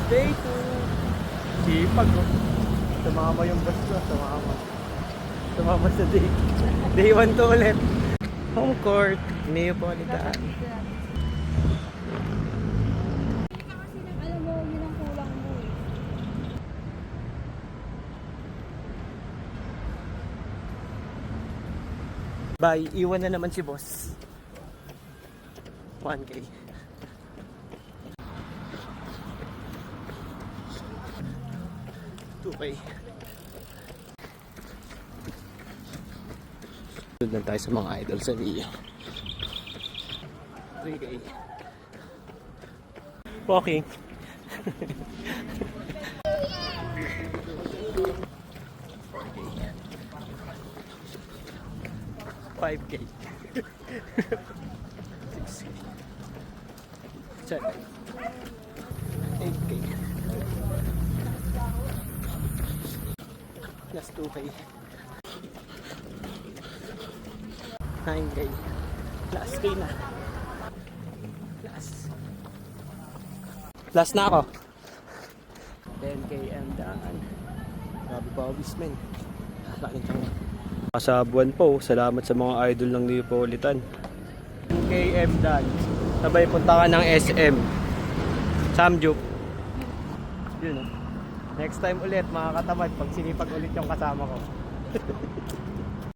Day 2. Sipag oh. Tumama yung bus ko. Tumama sa day. Day 1 to ulit. Home court. Neapolitan. Alam mo, yun ang kulang mo eh. Bye. Iwan na naman si boss. 1K. Okay. Sunod lang tayo sa mga idol sa Rio. 3K. Walking. 5K. 6K. 7. 8K. Plus 2K. 9K. Plus K na. Plus na ako. 10K and done. Grabe pa obis men. Sa buwan po, salamat sa mga idol ng Neapolitan. 10km done. Sabay punta ka ng SM. Samjuk. Yun oh. Next time ulit mga katamad pag sinipag ulit yung kasama ko.